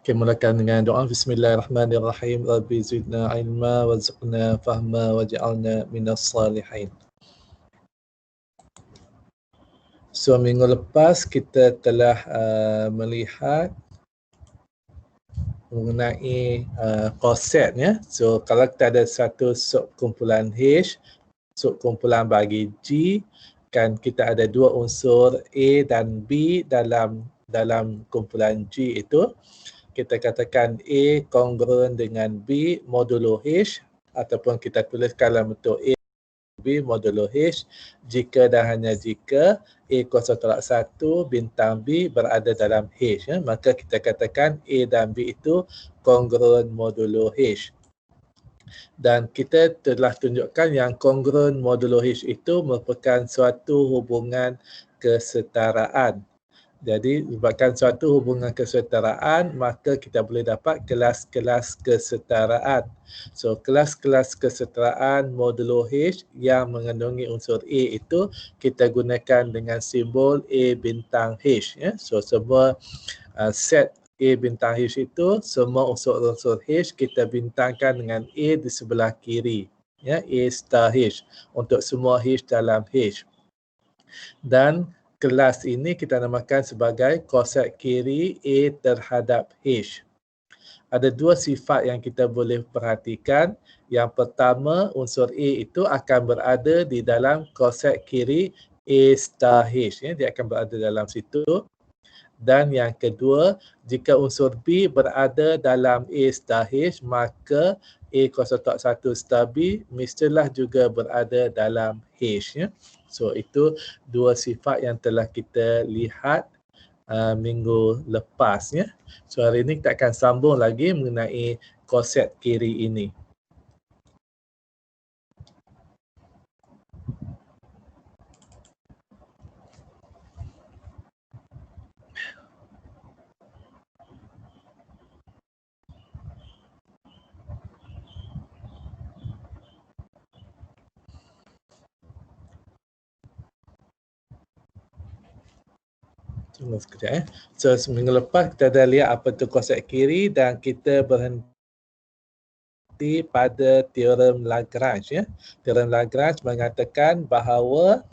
Okay, mulakan dengan doa. Bismillahirrahmanirrahim. Rabbi zidna ilma warzuqna fahma waj'alna minas salihin. So, minggu lepas kita telah melihat mengenai konsep ya. So, kalau kita ada satu subkumpulan H, subkumpulan bagi G, kan kita ada dua unsur A dan B dalam kumpulan G itu. Kita katakan A kongruen dengan B modulo H, ataupun kita tuliskan dalam bentuk A B modulo H jika dan hanya jika A kuasa tolak 1 bintang B berada dalam H, ya. Maka kita katakan A dan B itu kongruen modulo H. Dan kita telah tunjukkan yang kongruen modulo H itu merupakan suatu hubungan kesetaraan. Jadi, sebabkan suatu hubungan kesetaraan, maka kita boleh dapat kelas-kelas kesetaraan. So, kelas-kelas kesetaraan modulo H yang mengandungi unsur A itu kita gunakan dengan simbol A bintang H. Ya. So, semua set A bintang H itu, semua unsur-unsur H kita bintangkan dengan A di sebelah kiri. Ya, A star H untuk semua H dalam H. Dan kelas ini kita namakan sebagai konsep kiri A terhadap H. Ada dua sifat yang kita boleh perhatikan. Yang pertama, unsur A itu akan berada di dalam konsep kiri A star H. Ya, dia akan berada dalam situ. Dan yang kedua, jika unsur B berada dalam A star H, maka A kuasa tolak 1 star B mestilah juga berada dalam H. Ya. So, itu dua sifat yang telah kita lihat minggu lepas. Ya. So, hari ini kita akan sambung lagi mengenai konsep kiri ini. Tunggu sekejap. So, minggu lepas kita dah lihat apa itu konsep kiri dan kita berhenti pada teorem Lagrange. Ya. Teorem Lagrange mengatakan bahawa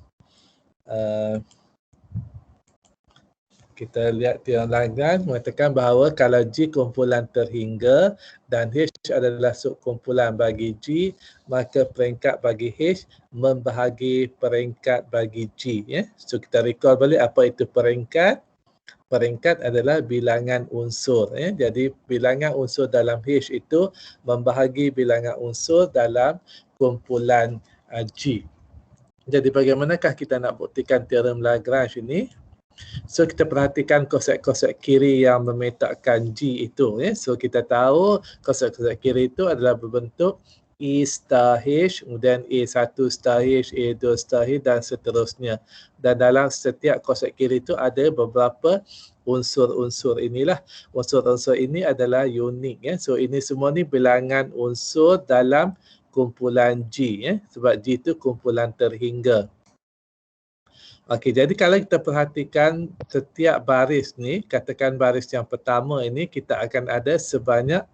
kita lihat teorem Lagrange mengatakan bahawa kalau G kumpulan terhingga dan H adalah subkumpulan bagi G, maka peringkat bagi H membahagi peringkat bagi G. Ya. So, kita recall balik apa itu peringkat. Peringkat adalah bilangan unsur. Ya. Jadi, bilangan unsur dalam H itu membahagi bilangan unsur dalam kumpulan G. Jadi, bagaimanakah kita nak buktikan teorem Lagrange ini? So, kita perhatikan konsep-konsep kiri yang memetakkan G itu. Ya. So, kita tahu konsep-konsep kiri itu adalah berbentuk E star H, kemudian A1 star H, A2 star H dan seterusnya. Dan dalam setiap konsep kiri itu ada beberapa unsur-unsur inilah. Unsur-unsur ini adalah unik. Ya. So, ini semua ni bilangan unsur dalam kumpulan G. Ya. Sebab G itu kumpulan terhingga. Okey, jadi kalau kita perhatikan setiap baris ni, katakan baris yang pertama ini kita akan ada sebanyak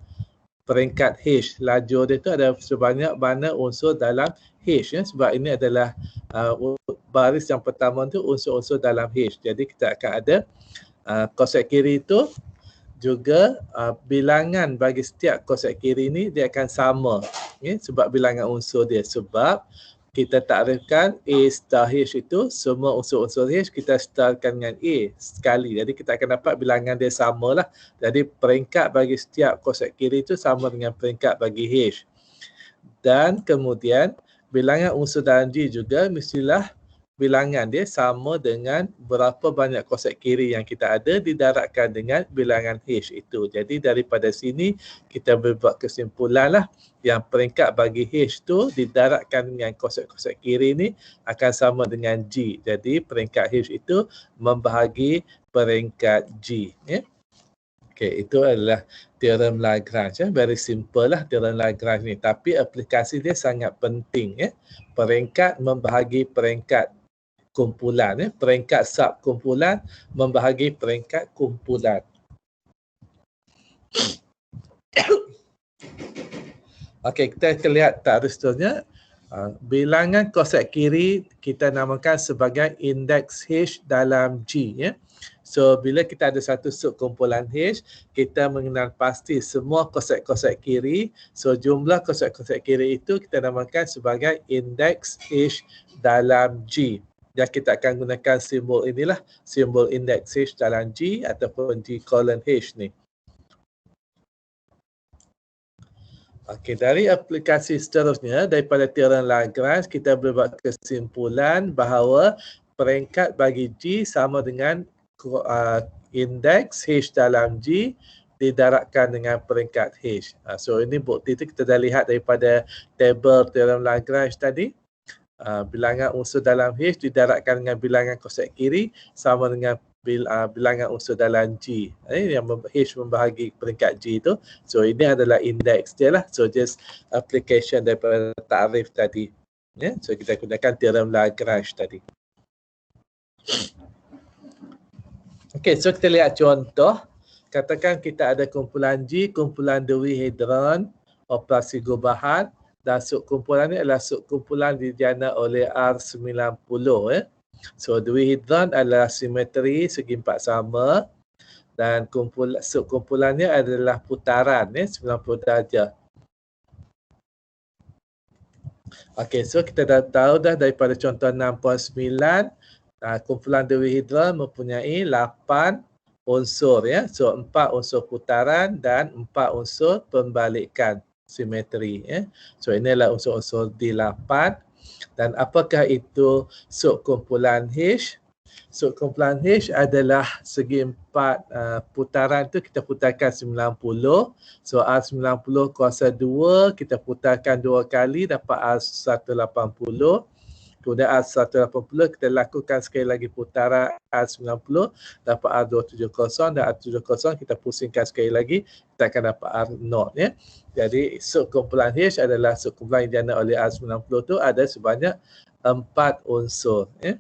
peringkat H. Lajur dia tu ada sebanyak mana unsur dalam H. Ya? Sebab ini adalah baris yang pertama tu unsur-unsur dalam H. Jadi kita akan ada konsep kiri itu juga bilangan bagi setiap konsep kiri ni dia akan sama. Ya? Sebab bilangan unsur dia. Sebab kita takrifkan A star H itu semua unsur-unsur H kita starkan dengan A sekali. Jadi kita akan dapat bilangan dia samalah. Jadi peringkat bagi setiap konsep kiri itu sama dengan peringkat bagi H. Dan kemudian bilangan unsur dalam G juga mestilah bilangan dia sama dengan berapa banyak konsep kiri yang kita ada didarabkan dengan bilangan H itu. Jadi daripada sini kita berbuat kesimpulan lah yang peringkat bagi H tu didarabkan dengan konsep-konsep kiri ni akan sama dengan G. Jadi peringkat H itu membahagi peringkat G. Ya? Okay, itu adalah teorem Lagrange. Ya. Very simple lah teorem Lagrange ni. Tapi aplikasi dia sangat penting. Ya. Peringkat membahagi peringkat kumpulan. Ya. Peringkat subkumpulan membahagi peringkat kumpulan. Okey, kita akan lihat tarik seterusnya. Bilangan kosek kiri kita namakan sebagai indeks H dalam G. Ya. So, bila kita ada satu subkumpulan H, kita mengenal pasti semua kosek-kosek kiri. So, jumlah kosek-kosek kiri itu kita namakan sebagai indeks H dalam G. Dan kita akan gunakan simbol inilah, simbol indeks H dalam G ataupun G colon H ni. Okey, dari aplikasi seterusnya, daripada teorem Lagrange, kita boleh buat kesimpulan bahawa peringkat bagi G sama dengan indeks H dalam G didarabkan dengan peringkat H. So, ini bukti itu kita dah lihat daripada tabel teorem Lagrange tadi. Bilangan unsur dalam H didarabkan dengan bilangan kosek kiri sama dengan bilangan unsur dalam G. Yang H membahagi peringkat G itu. So, ini adalah indeks dia lah. So, just application daripada takrif tadi. Yeah? So, kita gunakan teorem Lagrange tadi. Okey, so kita lihat contoh. Katakan kita ada kumpulan G, kumpulan dihedron, operasi gubahan, dan subkumpulan ini adalah subkumpulan dijana oleh R90. So, dihedron adalah simetri segi empat sama dan subkumpulannya adalah putaran 90 darjah. Okey, so kita dah tahu dah daripada contoh 6.9, kumpulan dihedron mempunyai 8 unsur ya. So, 4 unsur putaran dan 4 unsur pembalikan simetri ya. So, ini adalah unsur-unsur D8. Dan apakah itu subkumpulan H? Subkumpulan H adalah segi empat putaran tu kita putarkan 90. So R90 kuasa 2 kita putarkan 2 kali dapat R180. Kemudian R180 kita lakukan sekali lagi putaran R90 dapat R270 dan R270 kita pusingkan sekali lagi kita akan dapat R0 ya. Jadi subkumpulan H adalah subkumpulan yang dijana oleh R90 tu ada sebanyak 4 unsur ya.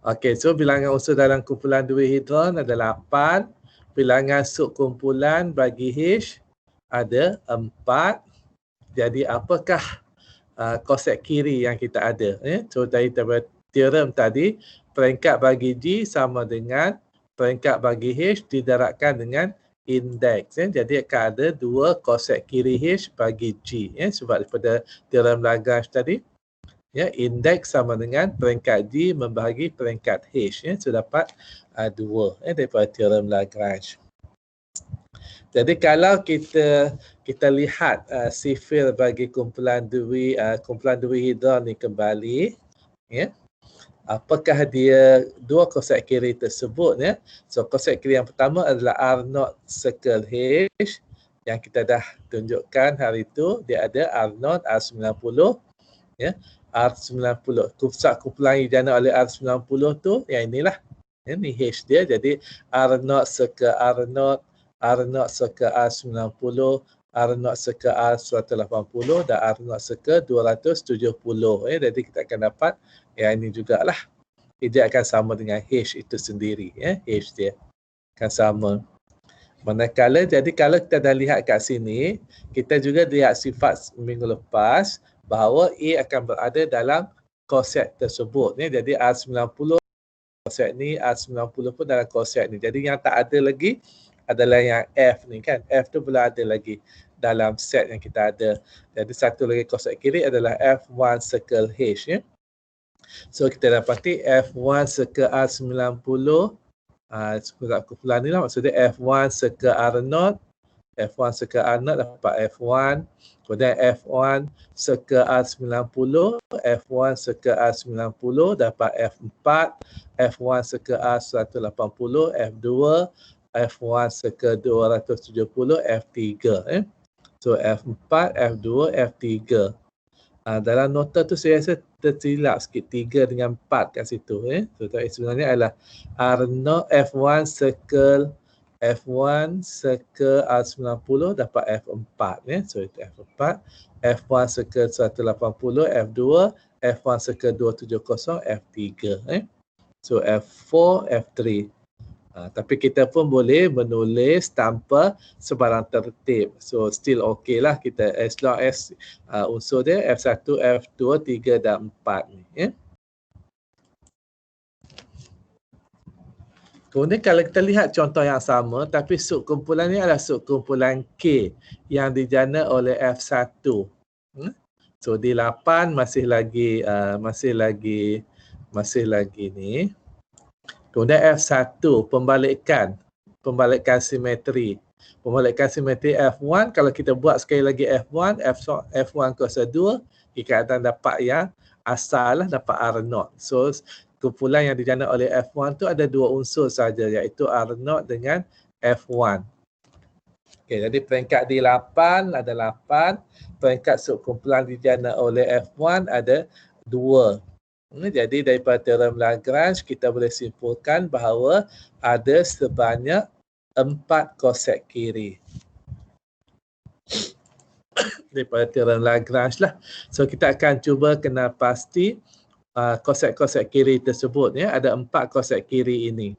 Okey, so bilangan unsur dalam kumpulan dihedron ada 8. Bilangan subkumpulan bagi H ada 4. Jadi apakah kosek kiri yang kita ada? So dari teorem tadi, peringkat bagi G sama dengan peringkat bagi H didarabkan dengan indeks. Jadi akan ada 2 kosek kiri H bagi G. Sebab daripada teorem Lagrange tadi, ya, indeks sama dengan peringkat G membahagi peringkat H. So dapat 2 daripada teorem Lagrange. Jadi kalau kita lihat sifir bagi kumpulan dihedron ni kembali, ya, apakah dia 2 kosek kiri tersebut ya. So kosek kiri yang pertama adalah R0 circle H yang kita dah tunjukkan hari itu, dia ada R0 R90 ya. R90 kumpulan yang dijana oleh R90 tu yang inilah. Ini H dia, jadi R0 circle R0, R0 circle R90, R0 circle R180 dan R0 circle 270. Jadi kita akan dapat yang ini jugalah. Dia akan sama dengan H itu sendiri. H dia akan sama. Manakala, jadi kalau kita dah lihat kat sini, kita juga lihat sifat minggu lepas bahawa A akan berada dalam kosek tersebut. Jadi R90 kosek ni, R90 pun dalam kosek ni. Jadi yang tak ada lagi adalah yang F ni kan. F tu belum ada lagi dalam set yang kita ada. Jadi satu lagi kosek kiri adalah F1 circle H. Ya. So kita dapati F1 circle R90. Kumpulan ni lah maksudnya F1 circle R0. F1 circle R0 dapat F1. Kemudian F1 circle R90. F1 circle R90 dapat F4. F1 circle R180. F2. F1 circle 270, F3. So F4, F2, F3. Dalam nota tu saya rasa tersilap sikit 3 dengan 4 kat situ. So sebenarnya adalah R0, F1 circle R90 dapat F4. So itu F4. F1 circle 180, F2. F1 circle 270, F3. So F4, F3. Tapi kita pun boleh menulis tanpa sebarang tertib. So still okay lah kita as long as unsur dia F1, F2, 3 dan 4 ni. Ya. Kemudian kalau kita lihat contoh yang sama tapi subkumpulan ni adalah subkumpulan K yang dijana oleh F1. So di 8 masih lagi ni. Kemudian F1 pembalikan simetri. Pembalikan simetri F1 kalau kita buat sekali lagi F1 kuasa 2 kita akan dapat yang asal lah, dapat R0. So kumpulan yang dijana oleh F1 tu ada dua unsur saja iaitu R0 dengan F1. Okey, jadi peringkat di 8 ada 8, peringkat subkumpulan dijana oleh F1 ada 2. Jadi daripada teorem Lagrange kita boleh simpulkan bahawa ada sebanyak 4 kosek kiri. Daripada teorem Lagrange lah. So kita akan cuba kenal pasti kosek-kosek kiri tersebut ya. Ada 4 kosek kiri ini.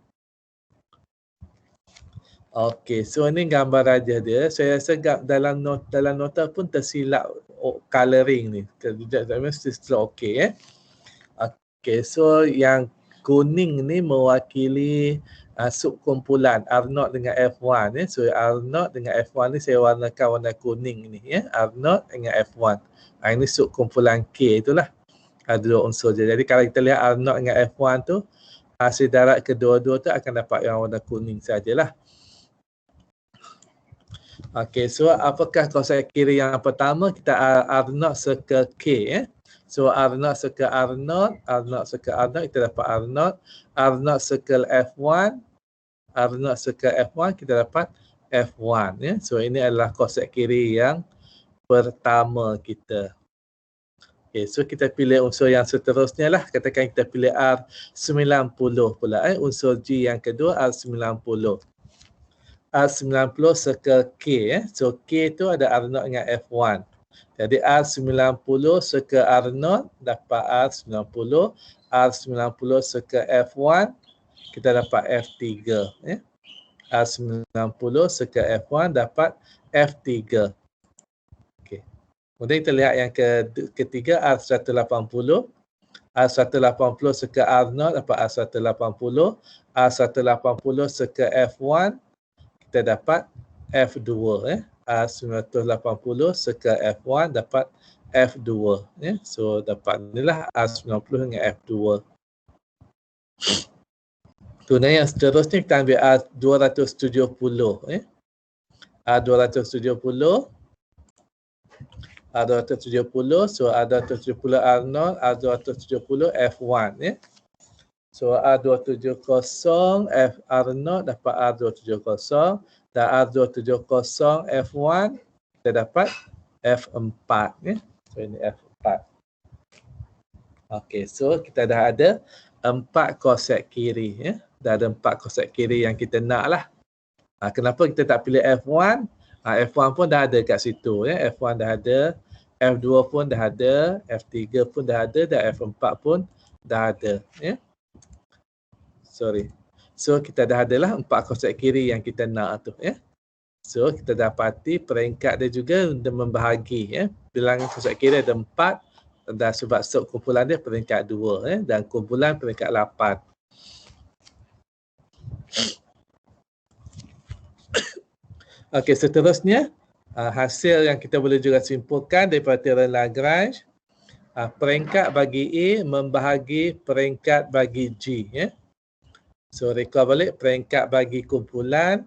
Okey, so ini gambar aja dia. Saya rasa dalam nota pun tersilap coloring ni. Mesti okey ya. Okay, so yang kuning ni mewakili subkumpulan R0 dengan F1 ya. So R0 dengan F1 ni saya warnakan warna kuning ni ya. R0 dengan F1. Ini subkumpulan K itulah. Ada dua unsur je. Jadi kalau kita lihat R0 dengan F1 tu hasil darat kedua-dua tu akan dapat yang warna kuning sajalah. Okay, so apakah kosek kiri yang pertama? Kita R0 seka K ya. So R0 seka R0, R0 seka R0, kita dapat R0. R0 seka F1, R0 seka F1, kita dapat F1. Ya. So ini adalah kosek kiri yang pertama kita. Okay, so kita pilih unsur yang seterusnya lah. Katakan kita pilih R90 pula. Unsur G yang kedua R90. R90 seka K. So K tu ada R0 dengan F1. Jadi R90 seka R0 dapat R90. R90 seka F1 kita dapat F3. Ya. R90 seka F1 dapat F3. Okay. Kemudian kita lihat yang ketiga R180. R180 seka R0 dapat R180. R180 seka F1 kita dapat F2. Ya. R180 seka F1 dapat F2. Ya. So dapat inilah R90 dengan F2. Kemudian yang seterusnya kita ambil R270. Ya. R270. So R270 R0, R270 F1. Ya. So R270 R0 dapat R270. Dan R270 F1 kita dapat F4 ya. So ini F4. Okey, so kita dah ada 4 kosek kiri ya. Dah ada 4 kosek kiri yang kita nak lah. Kenapa kita tak pilih F1? F1 pun dah ada kat situ ya. F1 dah ada, F2 pun dah ada, F3 pun dah ada dan F4 pun dah ada ya. Sorry. So kita dah adalah 4 kosek kiri yang kita nak tu ya. So kita dapati peringkat dia juga membahagi ya. Bilangan kosek kiri ada 4 dan sebab subkumpulan dia peringkat 2 ya dan kumpulan peringkat 8. Okey, seterusnya hasil yang kita boleh juga simpulkan daripada teorem Lagrange, peringkat bagi A membahagi peringkat bagi G ya. So rekod balik peringkat bagi kumpulan,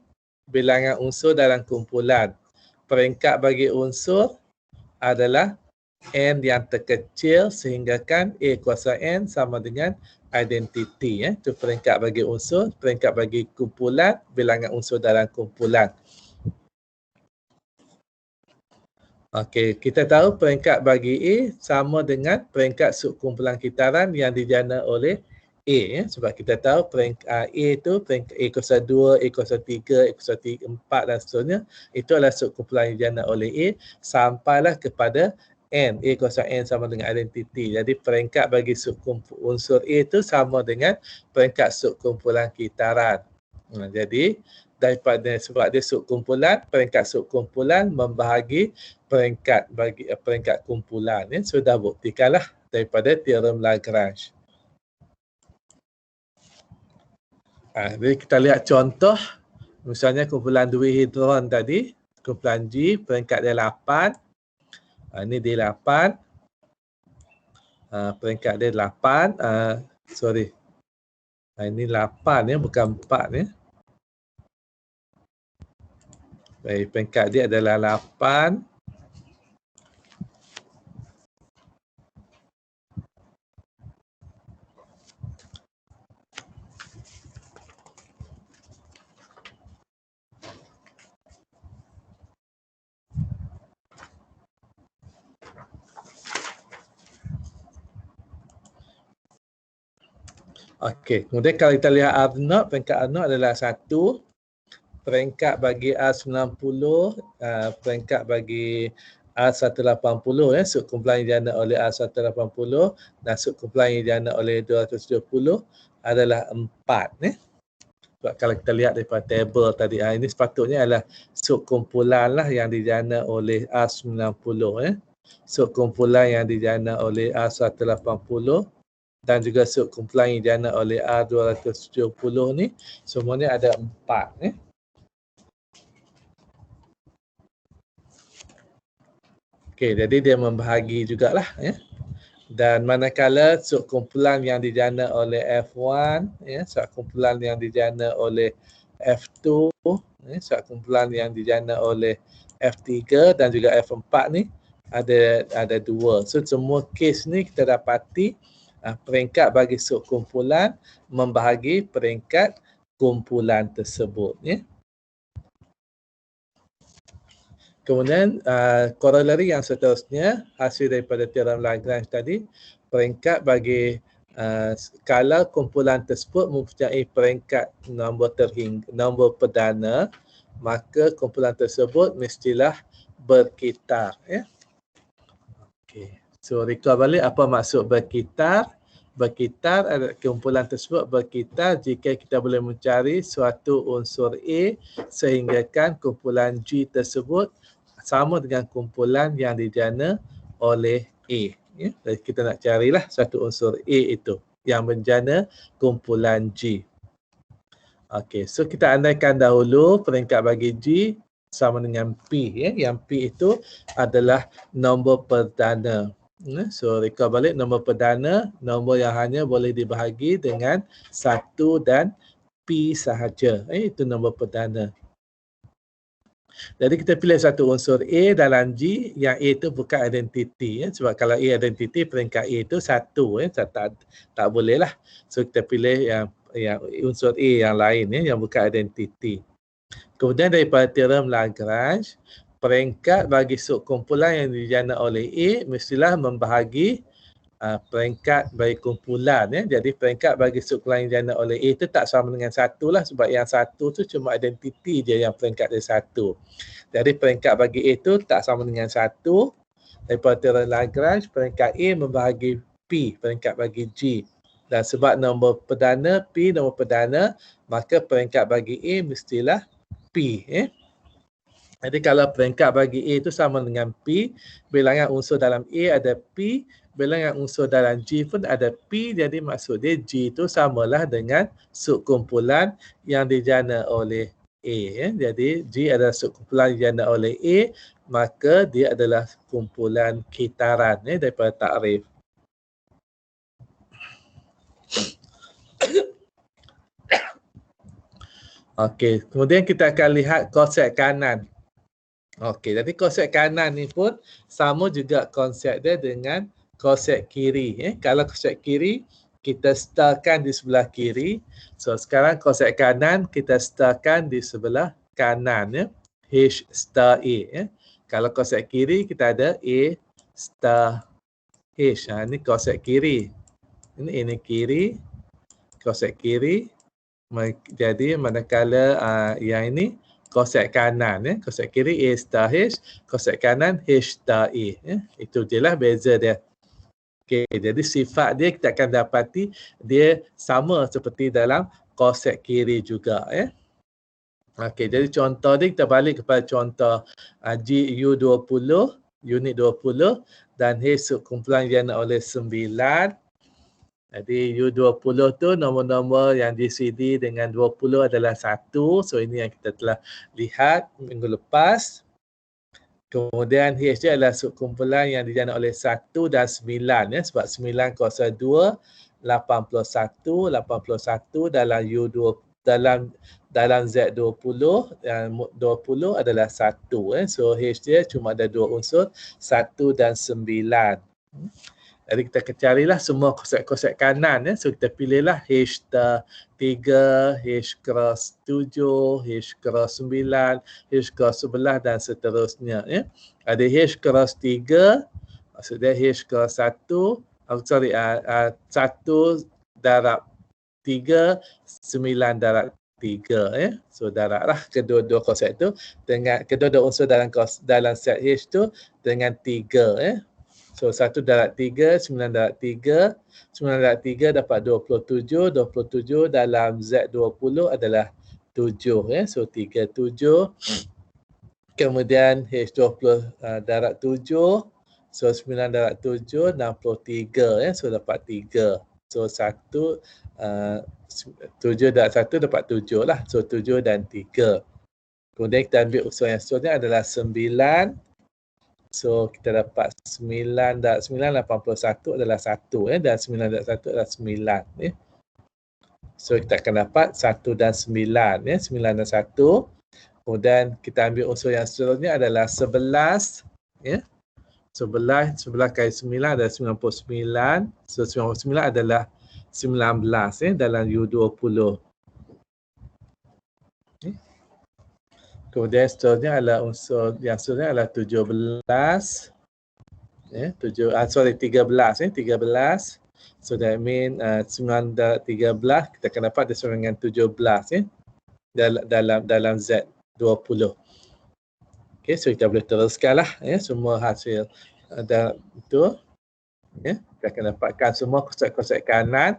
bilangan unsur dalam kumpulan. Peringkat bagi unsur adalah N yang terkecil sehinggakan A kuasa N sama dengan identiti. Itu peringkat bagi unsur, peringkat bagi kumpulan, bilangan unsur dalam kumpulan. Okey, kita tahu peringkat bagi A sama dengan peringkat subkumpulan kitaran yang dijana oleh A ya. Sebab kita tahu peringkat A itu peringkat A kuasa 2, A kuasa 3, A kuasa 4 dan seterusnya. Itu adalah subkumpulan yang dijana oleh A sampailah kepada N. A kuasa N sama dengan identiti. Jadi peringkat bagi unsur A itu sama dengan peringkat subkumpulan kitaran. Jadi daripada sebab dia subkumpulan, peringkat subkumpulan membahagi peringkat bagi peringkat kumpulan. Sudah buktikanlah daripada teorem Lagrange. Jadi kita lihat contoh, misalnya kumpulan dua hidron tadi, kumpulan G, peringkat dia 8. Ini dia 8. Peringkat dia 8. Sorry. Ini 8 ya, bukan 4 ya. Baik, peringkat dia adalah 8. Okey, kemudian kalau kita lihat R0, peringkat R0 adalah 1. Peringkat bagi R90, peringkat bagi R180 ya, subkumpulan yang dijana oleh R180 dan subkumpulan yang dijana oleh 270 adalah 4 ya. Sebab kalau kita lihat daripada tabel tadi, ini sepatutnya adalah subkumpulan lah yang dijana oleh R90 ya. Subkumpulan yang dijana oleh R180 dan juga subkumpulan yang dijana oleh R270 ni semuanya ada 4 ya. Okey, jadi dia membahagi jugalah ya. Dan manakala subkumpulan yang dijana oleh F1 ya, subkumpulan yang dijana oleh F2 ya, subkumpulan yang dijana oleh F3 dan juga F4 ni ada 2. So semua kes ni kita dapati peringkat bagi subkumpulan membahagi peringkat kumpulan tersebut ya. Kemudian korelari yang seterusnya hasil daripada teorem Lagrange tadi, peringkat bagi kalau kumpulan tersebut mempunyai peringkat nombor perdana, maka kumpulan tersebut mestilah berkitar ya. Okey. So recall balik apa maksud berkitar. Berkitar adalah kumpulan tersebut berkitar jika kita boleh mencari suatu unsur A sehinggakan kumpulan G tersebut sama dengan kumpulan yang dijana oleh A. Ya? Jadi kita nak carilah satu unsur A itu yang menjana kumpulan G. Okey, so kita andaikan dahulu peringkat bagi G sama dengan P. Ya? Yang P itu adalah nombor perdana. So recall balik, nombor perdana, nombor yang hanya boleh dibahagi dengan 1 dan P sahaja. Itu nombor perdana. Jadi kita pilih satu unsur A dalam G, yang A itu bukan identiti. Ya. Sebab kalau A identiti, peringkat A itu 1. Ya. Tak boleh lah. So kita pilih yang unsur A yang lain, ya, yang bukan identiti. Kemudian daripada teorem Lagrange, peringkat bagi subkumpulan yang dijana oleh A mestilah membahagi peringkat bagi kumpulan. Ya. Jadi peringkat bagi subkumpulan yang dijana oleh A itu tak sama dengan 1 lah, sebab yang 1 tu cuma identiti je yang peringkat dia 1. Jadi peringkat bagi A itu tak sama dengan 1. Daripada teorem Lagrange, peringkat A membahagi P, peringkat bagi G. Dan sebab nombor perdana, P nombor perdana, maka peringkat bagi A mestilah P. Jadi kalau peringkat bagi A itu sama dengan P, bilangan unsur dalam A ada P, bilangan unsur dalam G pun ada P, jadi maksud dia G itu samalah dengan subkumpulan yang dijana oleh A. Jadi G adalah subkumpulan yang dijana oleh A, maka dia adalah kumpulan kitaran daripada takrif. Okey, kemudian kita akan lihat konsep kanan. Okey, jadi konsep kanan ni pun sama juga konsep dia dengan konsep kiri. Kalau konsep kiri, kita starkan di sebelah kiri. So, sekarang konsep kanan kita starkan di sebelah kanan. Ya. H star A. Kalau konsep kiri, kita ada A star H. Ini konsep kiri. Ini kiri. Konsep kiri. Jadi, manakala yang ini konsep kanan. Konsep kiri A star H, konsep kanan H star A. Itu je lah beza dia. Okay, jadi sifat dia kita akan dapati dia sama seperti dalam konsep kiri juga. Okey, jadi contoh ni kita balik kepada contoh GU20, unit 20 dan H kumpulan yang oleh 9. Jadi U20 tu nombor-nombor yang GCD dengan 20 adalah 1. So ini yang kita telah lihat minggu lepas. Kemudian H dia adalah subkumpulan yang dijana oleh 1 dan 9 ya, sebab 9 kuasa 2 81 dalam U20 dalam Z20 yang 20 adalah 1 So H dia cuma ada 2 unsur, 1 dan 9. Jadi kita carilah semua konsep-konsep kanan ya. So kita pilihlah H3, H cross 7, H cross 9, H cross 11 dan seterusnya ya. Ada H cross 3, maksudnya H cross 1, 1 darab 3, 9 darab 3 ya. So darablah kedua-dua konsep tu dengan kedua-dua unsur dalam set H tu dengan 3 ya. So 1 darab 3, 9 darab 3, 9 darab 3 dapat 27, 27 dalam Z20 adalah 7 ya. So 37. Kemudian H20 darab 7, so 9 darab 7, 63 ya. So dapat 3. So 7 darab 1 dapat 7 lah. So 7 dan 3. Kemudian kita ambil unsur yang seterusnya adalah 9. So kita dapat 9 darab 9, 81 adalah 1 dan 9 darab 1 adalah 9 ya. So kita akan dapat 1 dan 9 ya, 9 dan 1. Kemudian kita ambil unsur yang seterusnya adalah 11 ya. 11 kali 9 adalah 99. So 99 adalah 19 ya dalam U20. Kemudian seterusnya adalah unsur yang seterusnya adalah 17 ya, 13 ya, 13. So that mean 9 darab 13 kita akan dapat dia dengan 17 ya dalam Z20. Okey, so kita boleh teruskanlah ya semua hasil dan itu ya, kita akan dapatkan semua konsep-konsep kanan.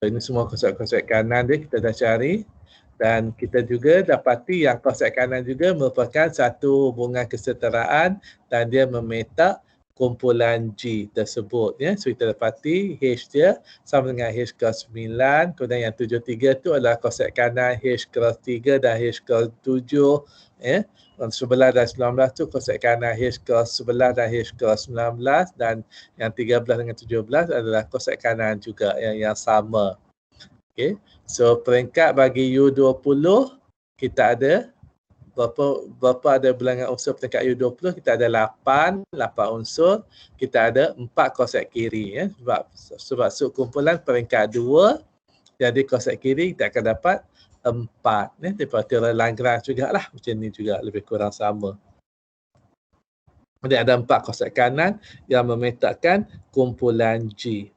Ini semua konsep-konsep kanan dia kita dah cari dan kita juga dapati yang konsep kanan juga merupakan satu hubungan kesetaraan dan dia memetak kumpulan G tersebut ya. So kita dapati H dia sama dengan H cross 9, kemudian yang 73 tu adalah konsep kanan H cross 3 dan H cross 7 ya. 11 dan 19 tu konsep kanan H cross 11 dan H cross 19 dan yang 13 dengan 17 adalah konsep kanan juga yang sama. Okey. So peringkat bagi U20 kita ada berapa ada bilangan unsur peringkat U20? Kita ada 8 unsur. Kita ada 4 konsep kiri ya. Sebab subkumpulan peringkat 2 jadi konsep kiri kita akan dapat 4 ya. Daripada teori Lagrange jugalah, macam ni juga lebih kurang sama. Jadi ada 4 konsep kanan yang memetakkan kumpulan G.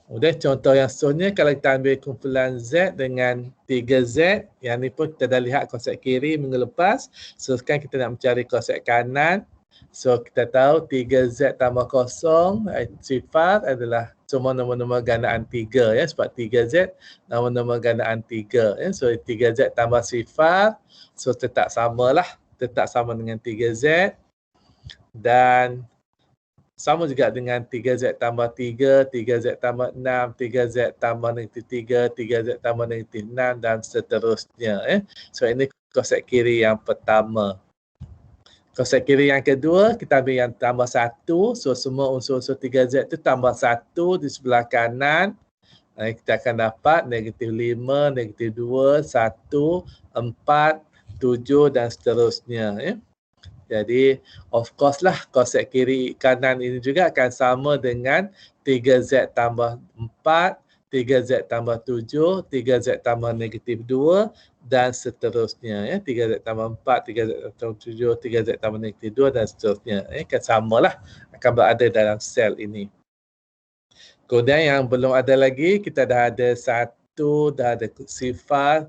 Kemudian contoh yang seterusnya kalau kita ambil kumpulan Z dengan 3Z, yang ni pun kita dah lihat konsep kiri minggu lepas. So sekarang kita nak mencari konsep kanan. So kita tahu 3Z tambah 0 sifar adalah semua nombor-nombor gandaan 3 ya, sebab 3Z nombor-nombor gandaan 3 ya. So 3Z tambah sifar, so tetap samalah, tetap sama dengan 3Z dan sama juga dengan 3Z tambah 3, 3Z tambah 6, 3Z tambah negatif 3, 3Z tambah negatif 6 dan seterusnya. So ini konsep kiri yang pertama. Konsep kiri yang kedua, kita ambil yang tambah 1. So semua unsur-unsur 3Z itu tambah 1 di sebelah kanan. Kita akan dapat negatif 5, negatif 2, 1, 4, 7 dan seterusnya. Jadi of course lah konsep kiri kanan ini juga akan sama dengan 3Z tambah 4, 3Z tambah 7, 3Z tambah negatif 2 dan seterusnya ya. 3Z tambah 4, 3Z tambah 7, 3Z tambah negatif 2 dan seterusnya. Akan samalah, akan berada dalam sel ini. Kemudian yang belum ada lagi, kita dah ada 1, dah ada sifar,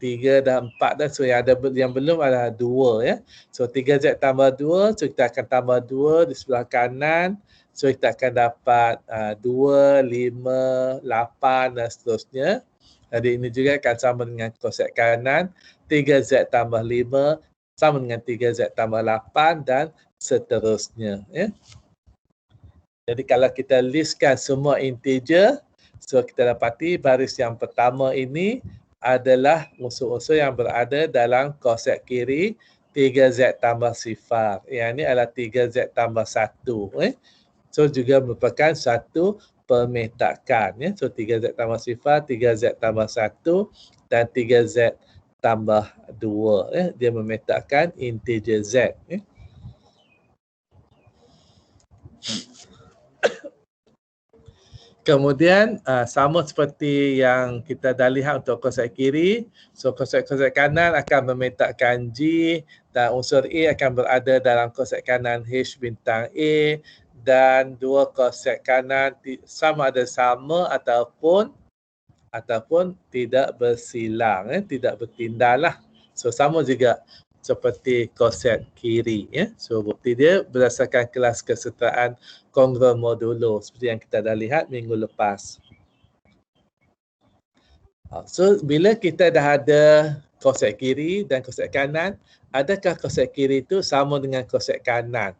3 dan 4 dah. So yang belum adalah 2 ya. So 3Z tambah 2, so kita akan tambah 2 di sebelah kanan. So kita akan dapat 2, 5, 8 dan seterusnya. Jadi ini juga akan sama dengan konsep kanan. 3Z tambah 5 sama dengan 3Z tambah 8 dan seterusnya. Ya. Jadi kalau kita listkan semua integer, so kita dapati baris yang pertama ini adalah unsur-unsur yang berada dalam konsep kiri 3Z tambah sifar. Yang ini adalah 3Z tambah 1. So juga merupakan satu pemetakan. So 3Z tambah sifar, 3Z tambah 1 dan 3Z tambah 2. Dia memetakan integer Z. Kemudian sama seperti yang kita dah lihat untuk konsep kiri, so konsep kanan akan memetakan G dan unsur A akan berada dalam konsep kanan H bintang A dan dua konsep kanan sama ada sama ataupun tidak bersilang, tidak bertindak lah. So sama juga seperti konsep kiri. So bukti dia berdasarkan kelas kesetaraan kongruent modulo seperti yang kita dah lihat minggu lepas. So bila kita dah ada konsep kiri dan konsep kanan, adakah konsep kiri itu sama dengan konsep kanan?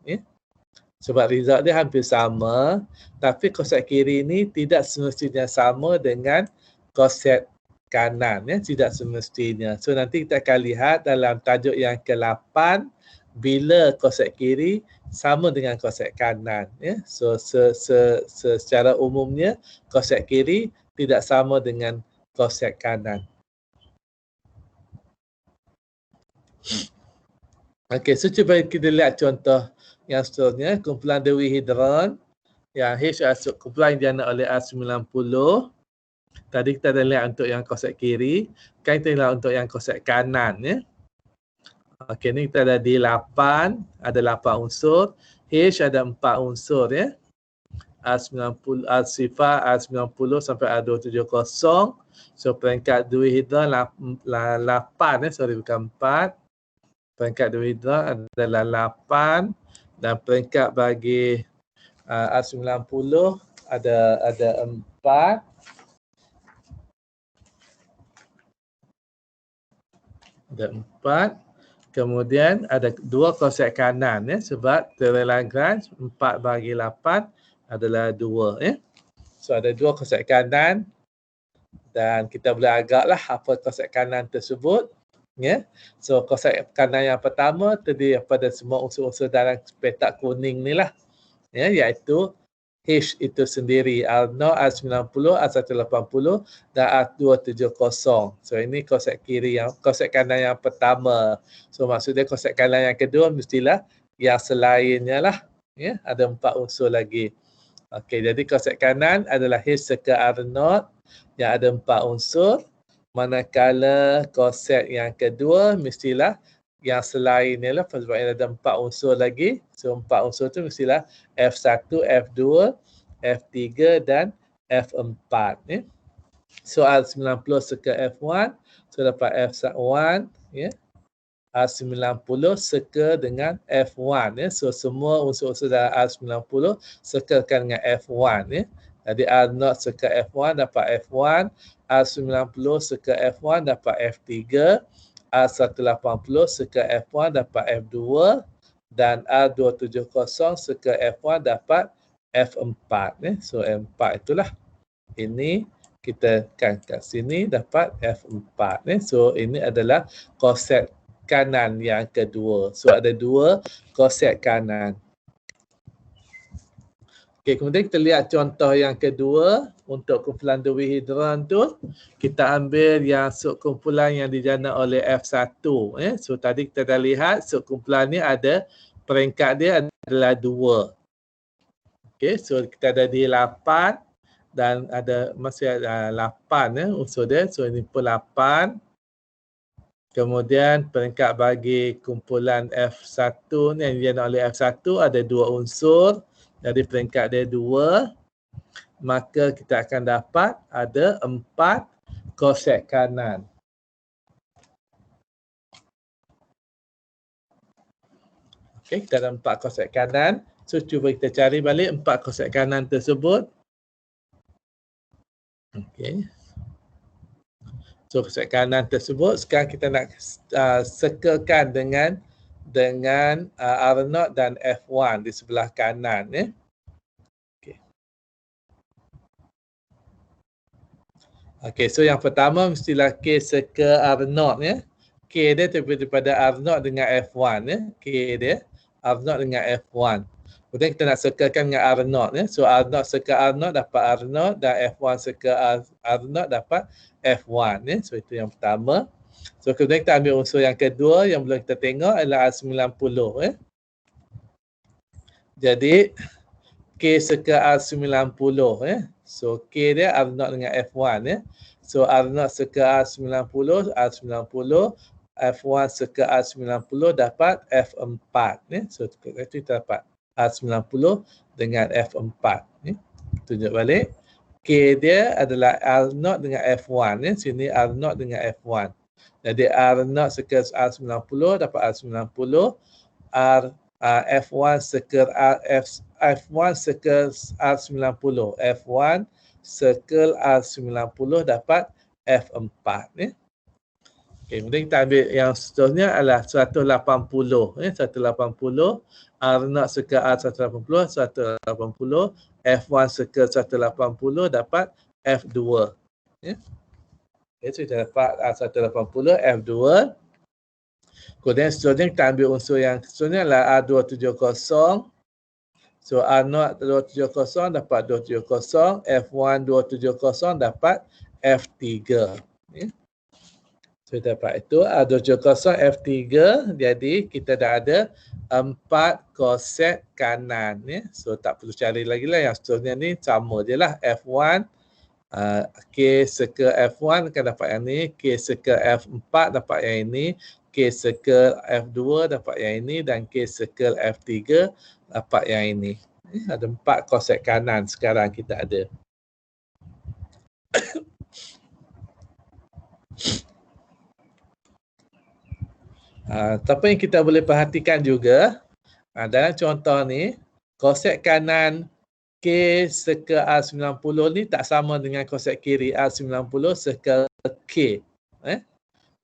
Sebab result dia hampir sama, tapi konsep kiri ini tidak semestinya sama dengan konsep kanan, tidak semestinya. So nanti kita akan lihat dalam tajuk yang ke-8 bila konsep kiri sama dengan konsep kanan. So secara umumnya konsep kiri tidak sama dengan konsep kanan. Okey, so cuba kita lihat contoh yang seterusnya, kumpulan dewihidron yang H kumpulan yang diana oleh R90. Tadi kita dah lihat untuk yang konsep kiri, kan kita lihat untuk yang konsep kanan. Okey, ni kita ada di 8, ada 8 unsur, H ada 4 unsur R90, R sifar, R90 sampai R270. So peringkat dewihidron 8, bukan 4. Peringkat dewihidron adalah 8 dan peringkat bagi R90 ada 4. Ada 4. Kemudian ada 2 konsep kanan sebab teori Lagrange 4 bagi 8 adalah 2. So ada 2 konsep kanan dan kita boleh agaklah apa konsep kanan tersebut. So konsep kanan yang pertama terdiri daripada semua unsur-unsur dalam petak kuning ni lah. Iaitu H itu sendiri, R0, R90, R180 dan R270. So ini konsep kiri konsep kanan yang pertama. So maksudnya konsep kanan yang kedua mestilah yang selainnya lah. Ada 4 unsur lagi. Okey, jadi konsep kanan adalah H seka R0 yang ada 4 unsur. Manakala konsep yang kedua mestilah yang selainnya lah sebab ada 4 unsur lagi. So 4 unsur tu mestilah F1, F2, F3 dan F4. So R90 seka F1, so dapat F1, R90 seka dengan F1. So semua unsur-unsur dalam R90 sekakan dengan F1. Jadi R0 seka F1 dapat F1, R90 seka F1 dapat F3, R180 seka F1 dapat F2 dan R270 seka F1 dapat F4. So M4 itulah. Ini kita kan kat sini dapat F4. So ini adalah konsep kanan yang kedua. So ada 2 konsep kanan. Okey, kemudian kita lihat contoh yang kedua untuk kumpulan dewihidron tu. Kita ambil yang subkumpulan yang dijana oleh F1. So tadi kita dah lihat subkumpulan ni ada peringkat dia adalah 2. Okey, so kita ada di 8 dan masih ada 8 unsur dia. So ini pun 8. Kemudian peringkat bagi kumpulan F1 ni yang dijana oleh F1 ada 2 unsur. Jadi peringkat dia 2, maka kita akan dapat ada 4 konsep kanan. Okey, kita ada 4 konsep kanan. So cuba kita cari balik 4 konsep kanan tersebut. Okey. So konsep kanan tersebut sekarang kita nak circlekan dengan R0 dan F1 di sebelah kanan ya. Okey, so yang pertama mestilah K circle R0 ya. K dia daripada R0 dengan F1 ya. K dia R0 dengan F1. Kemudian kita nak circlekan dengan R0 ya. So R0 circle R0 dapat R0 dan F1 circle R0 dapat F1 ya. So itu yang pertama. So kemudian kita ambil unsur yang kedua yang belum kita tengok adalah R90 ya. Jadi K circle R90 ya. So K dia R0 dengan F1 ya. So R0 circle R90, F1 circle R90 dapat F4 ya. So kita dapat R90 dengan F4 ya. Tunjuk balik. K dia adalah R0 dengan F1 ya. Sini R0 dengan F1. Jadi R0 circle R90 dapat R90, F1 circle F1 circle R90, F1 circle R90 dapat F4 ya. Okey, kemudian kita ambil yang seterusnya adalah 180 ya, 180 R0 circle R180, 180 F1 circle 180 dapat F2 ya. Okay, so kita dapat R180 F2. Kemudian seterusnya kita ambil unsur yang seterusnya adalah R270. So R0 270 dapat 270, F1 270 dapat F3. Ya. So kita dapat itu R270 F3, jadi kita dah ada 4 konsep kanan. Ya. So tak perlu cari lagi lah, yang seterusnya ni sama je lah. F1, K circle F1 akan dapat yang ni, K circle F4 dapat yang ini, K circle F2 dapat yang ini dan K circle F3 dapat yang ini. Ada 4 konsep kanan sekarang kita ada. Tapi yang kita boleh perhatikan juga, dalam contoh ni, konsep kanan K circle R90 ni tak sama dengan konsep kiri R90 circle K.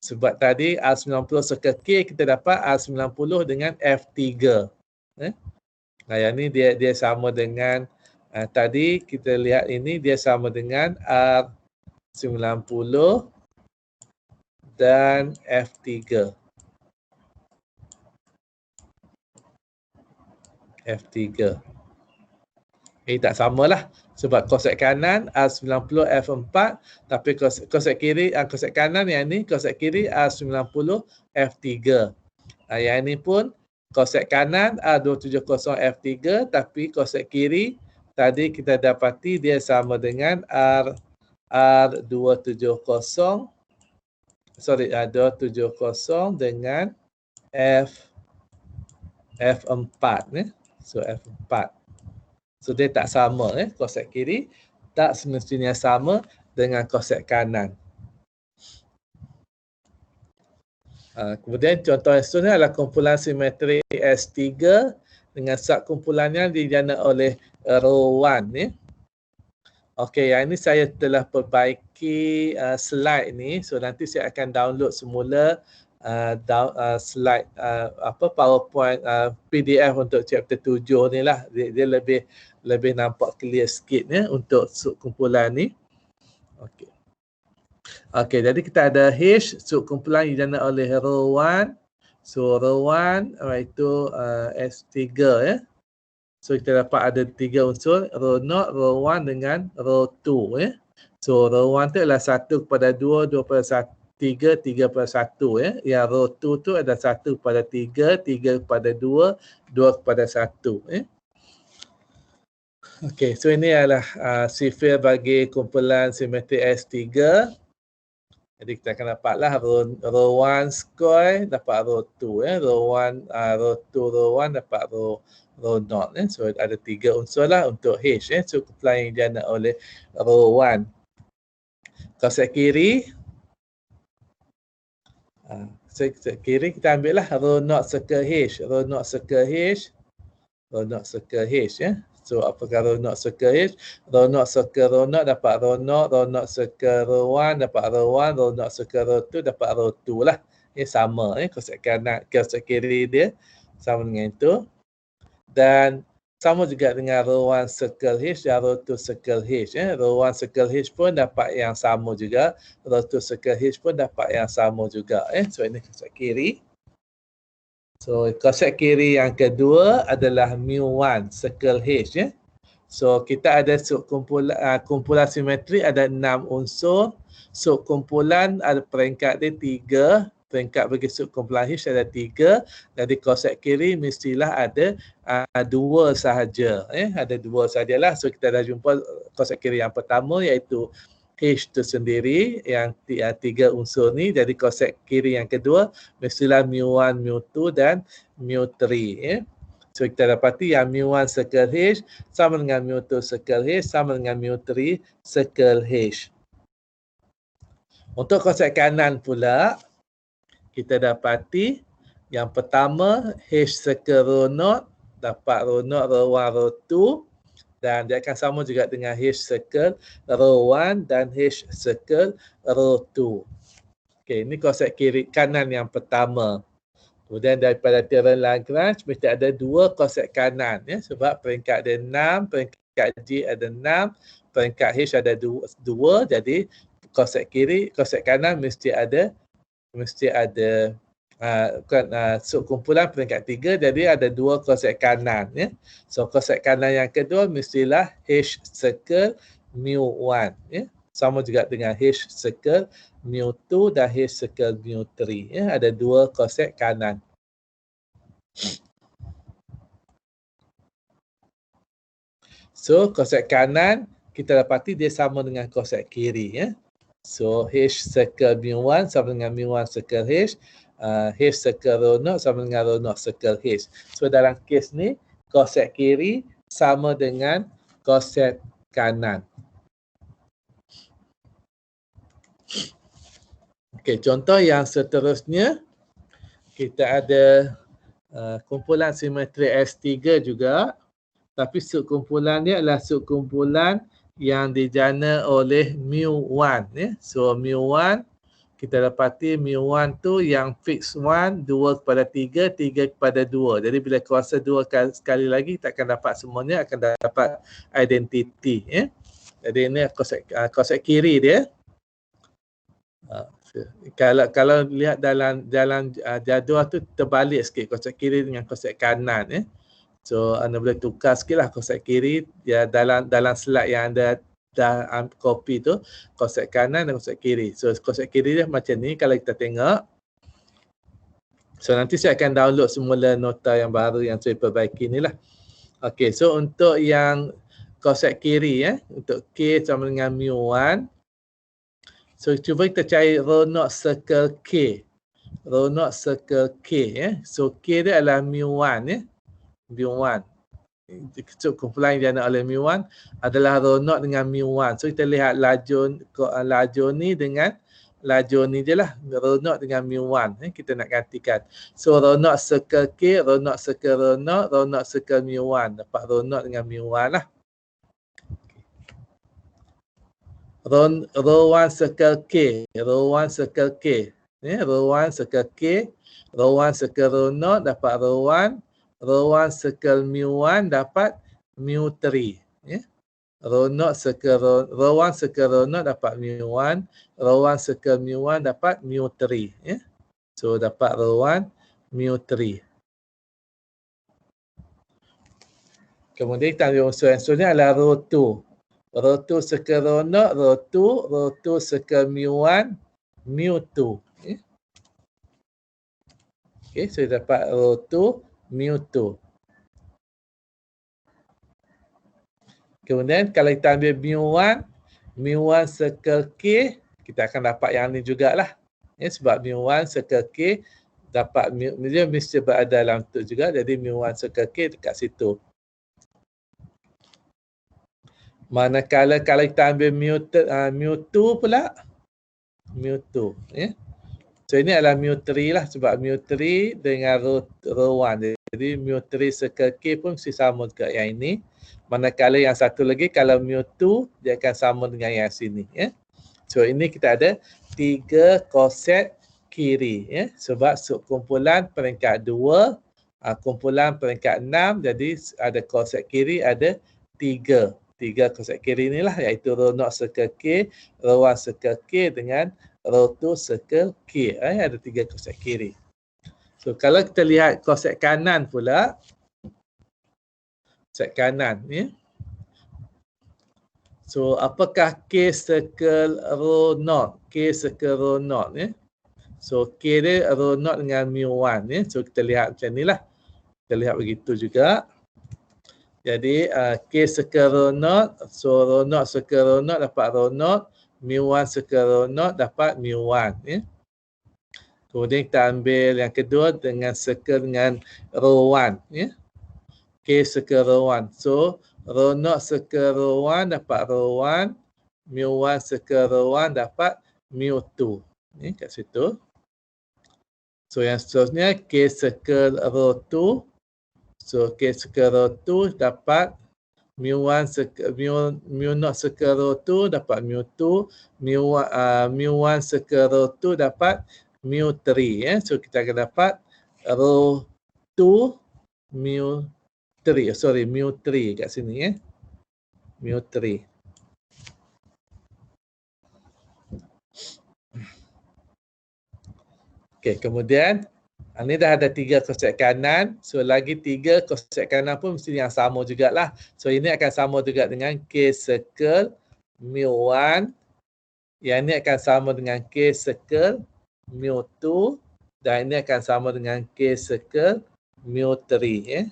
Sebab tadi R90 circle K kita dapat R90 dengan F3. Yang ni dia sama dengan tadi kita lihat ini dia sama dengan R90 dan F3. F3. Tak samalah sebab konsep kanan R90 F4 tapi konsep kiri konsep kanan yang ni konsep kiri R90 F3. Yang ini pun konsep kanan R270 F3 tapi konsep kiri tadi kita dapati dia sama dengan R270 dengan F4 ya. So F4. So dia tak sama konsep kiri tak semestinya sama dengan konsep kanan. Kemudian contoh yang seterusnya adalah kumpulan simetri S3 dengan subkumpulannya dijana oleh Rho1 ya. Okey, yang ini saya telah perbaiki slide ni. So nanti saya akan download semula slide PowerPoint PDF untuk chapter 7 ni lah. Dia lebih nampak clear sikit ya untuk subkumpulan ni. Okey. Okey, jadi kita ada H subkumpulan dijana oleh Rho1. So Rho1 iaitu S3 ya. So kita dapat ada 3 unsur, Rho0, Rho1 dengan Rho2 ya. So Rho1 tu adalah 1 kepada 2, 2 kepada 3, 3 kepada 1 ya. Yang Rho2 tu ada 1 kepada 3, 3 kepada 2, 2 kepada 1 ya. Okey, so ini adalah sifir bagi kumpulan simetri S3. Jadi kita akan dapatlah Rho1 square dapat Rho2 ya. Rho2 Rho1 dapat Rho0 ya. So ada 3 unsur lah untuk H ya. So kumpulan yang dijana oleh Rho1. Konsep kiri kiri kita ambil lah Rho0 circle H. Rho0 circle H Ronok circle H ya. So apakah ronok circle H? Ronok circle ronok dapat ronok, ronok circle rowan dapat rowan, ronok circle rotu dapat rotu lah. Sama konsep kanan, konsep kiri dia sama dengan itu. Dan sama juga dengan rowan circle H dan rotu circle H. Rowan circle H pun dapat yang sama juga, rotu circle H pun dapat yang sama juga. So ini konsep kiri. So konsep kiri yang kedua adalah mu1 circle H ya. So kita ada kumpulan simetri ada 6 unsur. Subkumpulan ada peringkat dia 3. Peringkat bagi subkumpulan H ada 3. Jadi konsep kiri mestilah ada 2 sahaja. Ada 2 sahajalah. So kita dah jumpa konsep kiri yang pertama iaitu H itu sendiri yang 3 unsur ni. Jadi konsep kiri yang kedua mestilah mu1, mu2 dan mu3 ya. So kita dapati yang mu1 circle H sama dengan mu2 circle H sama dengan mu3 circle H. Untuk konsep kanan pula kita dapati yang pertama H circle row0 dapat row0 row1 row2. Dan dia akan sama juga dengan H circle row1 dan H circle row2. Okey, ini konsep kiri kanan yang pertama. Kemudian daripada teorem Lagrange mesti ada 2 konsep kanan ya, sebab peringkat dia 6, peringkat J ada 6, peringkat H ada 2, jadi konsep kiri, konsep kanan mesti ada subkumpulan peringkat 3, jadi ada 2 konsep kanan ya. So konsep kanan yang kedua mestilah H circle mu1 ya. Sama juga dengan H circle mu2 dan H circle mu3 ya. Ada 2 konsep kanan. So konsep kanan kita dapati dia sama dengan konsep kiri ya. So H circle mu1 sama dengan mu1 circle H. H circle row0 sama dengan row0 circle H. So dalam kes ni konsep kiri sama dengan konsep kanan. Okey, contoh yang seterusnya kita ada kumpulan simetri S3 juga, tapi subkumpulan dia adalah subkumpulan yang dijana oleh mu1 ya. So mu1 kita dapati mu1 tu yang fix 1, 2 kepada 3, 3 kepada 2. Jadi bila kuasa 2 sekali lagi kita akan dapat semuanya akan dapat identiti ya. Jadi ini konsep kiri dia. Kalau lihat dalam jadual tu terbalik sikit konsep kiri dengan konsep kanan ya. So anda boleh tukar sikitlah konsep kiri ya, dalam slide yang anda dah copy tu, konsep kanan dan konsep kiri. So konsep kiri dia macam ni kalau kita tengok. So nanti saya akan download semula nota yang baru yang saya perbaiki ni lah. Okey, so untuk yang konsep kiri ya, untuk K sama dengan mu1. So cuba kita cari row0 circle K. Row0 circle K ya. So K dia adalah mu1 ya. mu1. Kumpulan yang dijana oleh mu1 adalah row0 dengan mu1. So kita lihat lajur ni dengan lajur ni je lah. Row0 dengan mu1. Kita nak gantikan. So row0 circle K, row0 circle row0, row0 circle mu1. Dapat row0 dengan mu1 lah. Row1 circle K, row1 circle K. Row1 circle K, row1 circle row0 dapat row1. Row1 circle mu1 dapat mu3 ya. Row1 circle row0 dapat mu1, row1 circle mu1 dapat mu3 ya. So dapat row1 mu3. Kemudian kita ambil unsur-unsur ni adalah row2. Row2 circle row0, row2 circle mu1, mu2 ya. Okey, so dapat row2 mu2. Kemudian kalau kita ambil mu1 circle K, kita akan dapat yang ni jugalah. Ya, sebab mu1 circle K dapat dia mesti berada dalam tu juga, jadi mu1 circle K dekat situ. Manakala kalau kita ambil mu2 pula, mu2 ya. So ini adalah mu3 lah sebab mu3 dengan row 1. Jadi mu3 circle K pun mesti sama juga yang ini. Manakala yang satu lagi kalau mu2 dia akan sama dengan yang sini. Ya. So ini kita ada 3 koset kiri. Ya. Sebab subkumpulan peringkat 2, kumpulan peringkat 6, jadi ada koset kiri ada 3. 3 koset kiri inilah iaitu row 0 circle K, row 1 circle K dengan row 2 circle K. Ada 3 koset kiri. So kalau kita lihat koset kanan pula, koset kanan ya. So apakah K circle row 0? K circle row 0 ya. So K dia row 0 dengan mu1 ya. So kita lihat macam inilah. Kita lihat begitu juga. Jadi K circle row 0, so row 0 circle row 0 dapat row 0, mu1 circle row 0 dapat mu1 ya. Kemudian kita ambil yang kedua dengan circle dengan row 1 ya. K circle row 1. So row 0 circle row 1 dapat row 1, mu1 circle row 1 dapat mu2. Ni kat situ. So yang seterusnya K circle row 2. So K circle row 2 dapat mu1 circle mu0 circle row 2 dapat mu2, mu1 circle row 2 dapat mu3 ya. So kita akan dapat row 2 mu3 kat sini ya. mu3. Okey, kemudian ini dah ada 3 koset kanan. So lagi 3 koset kanan pun mesti yang sama jugalah. So ini akan sama juga dengan K circle mu1. Yang ini akan sama dengan K circle mu2 dan ini akan sama dengan K circle mu3 ya.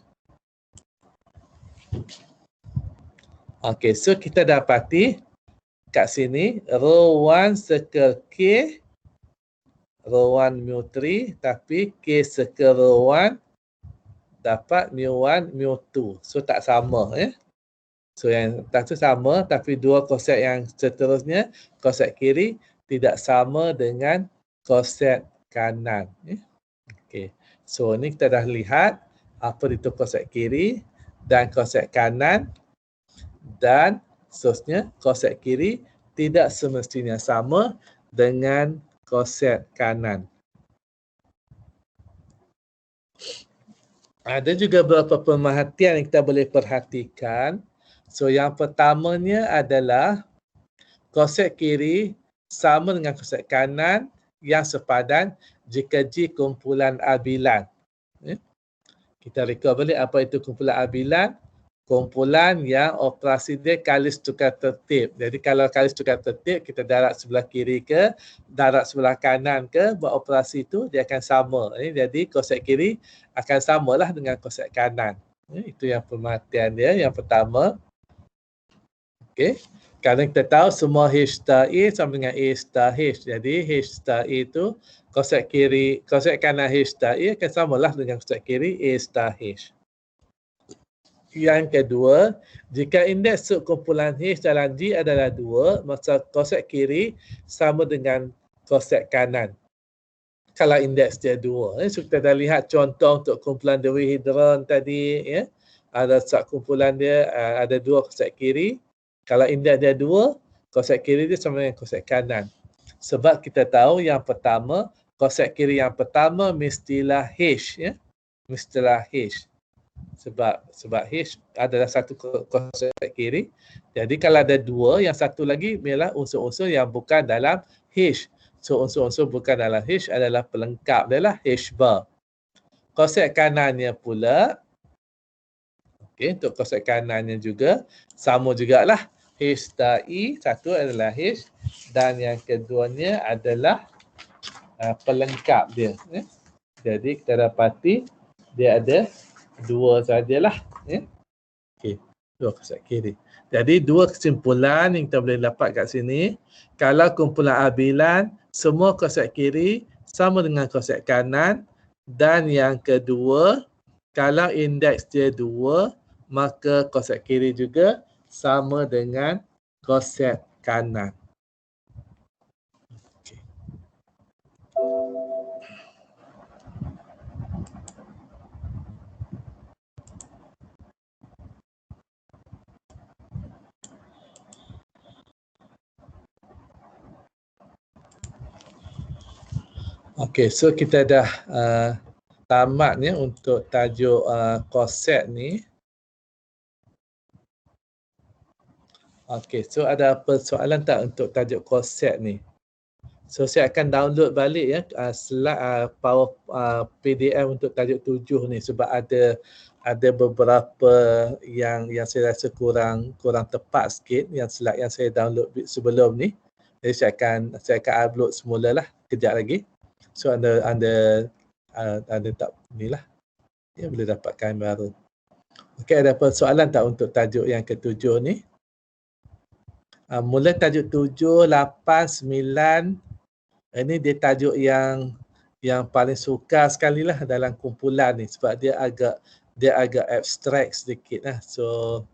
Okey, so kita dapati kat sini row 1 circle K, row 1 mu3 tapi K circle row 1 dapat mu1 mu2. So tak sama ya. So yang tak sama tapi dua koset yang seterusnya, koset kiri tidak sama dengan koset kanan ya. Okey. So ni kita dah lihat apa itu koset kiri dan koset kanan, dan seterusnya koset kiri tidak semestinya sama dengan koset kanan. Ada juga beberapa pemerhatian yang kita boleh perhatikan. So yang pertamanya adalah koset kiri sama dengan koset kanan yang sepadan jika G kumpulan abilan. Kita recall balik apa itu kumpulan abilan. Kumpulan yang operasi dia kalis tukar tertib. Jadi kalau kalis tukar tertib, kita darat sebelah kiri ke, darat sebelah kanan ke, buat operasi itu dia akan sama. Jadi koset kiri akan samalah dengan koset kanan. Itu yang pemerhatian dia yang pertama. Okey. Kerana kita tahu semua H star A sama dengan A star H. Jadi H star A itu koset kiri, koset kanan H star A akan samalah dengan koset kiri A star H. Yang kedua, jika indeks subkumpulan H dalam G adalah 2, maka koset kiri sama dengan koset kanan. Kalau indeks dia 2. So kita dah lihat contoh untuk kumpulan dihedron tadi. Ya. Ada subkumpulan dia ada 2 koset kiri. Kalau indeks dia 2, koset kiri dia sama dengan koset kanan. Sebab kita tahu yang pertama, koset kiri yang pertama mestilah H. Ya. Mestilah H. Sebab H adalah satu koset kiri. Jadi kalau ada 2, yang satu lagi ialah unsur-unsur yang bukan dalam H. So unsur-unsur bukan dalam H adalah pelengkap dia lah H bar. Koset kanannya pula, okey, untuk koset kanannya juga sama jugalah H star E, satu adalah H dan yang keduanya adalah pelengkap dia. Jadi kita dapati dia ada 2 sajalah. Okey, 2 koset kiri. Jadi 2 kesimpulan yang kita boleh dapat kat sini. Kalau kumpulan abilan, semua koset kiri sama dengan koset kanan. Dan yang kedua, kalau indeks dia 2, maka koset kiri juga sama dengan koset kanan. Okay. Okey, so kita dah tamat ya untuk tajuk konsep ni. Okey, so ada persoalan tak untuk tajuk konsep ni? So saya akan download balik ya slide power PDF untuk tajuk 7 ni sebab ada beberapa yang saya rasa kurang tepat sikit yang slide yang saya download sebelum ni. Jadi saya akan upload semula lah kejap lagi. So anda tak inilah ya boleh dapatkan baru. Okey, ada persoalan tak untuk tajuk yang ketujuh ni? Mula tajuk 7, 8, 9 ini dia tajuk yang paling sukar sekali lah dalam kumpulan ni sebab dia agak abstrak sedikit lah. So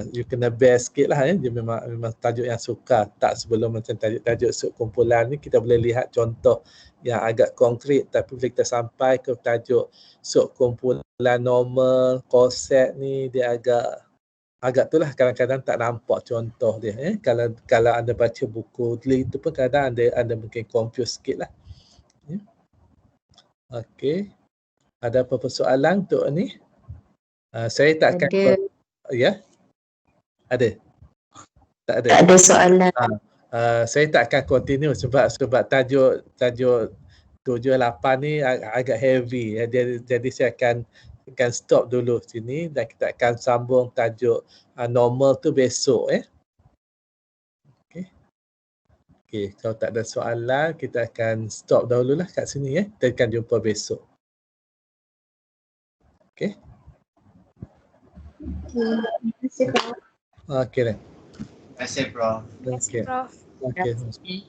you kena bear sikit lah ya. Dia memang tajuk yang sukar. Tak sebelum macam tajuk-tajuk subkumpulan ni kita boleh lihat contoh yang agak konkret, tapi bila kita sampai ke tajuk subkumpulan normal, konsep ni dia agak tu lah kadang-kadang tak nampak contoh dia. Kalau anda baca buku tu pun kadang anda mungkin confuse sikit lah. Ya. Okey. Ada apa persoalan untuk ni? Saya tak akan... Ada. Ya? Ada? Tak ada? Tak ada soalan. Saya tak akan continue sebab tajuk 7-8 ni agak heavy. Jadi saya akan stop dulu sini dan kita akan sambung tajuk normal tu besok Okey, kalau tak ada soalan kita akan stop dahululah kat sini Kita akan jumpa besok. Okey. Terima kasih, Prof. Okey dah. Terima kasih, Prof. Okey. Okey.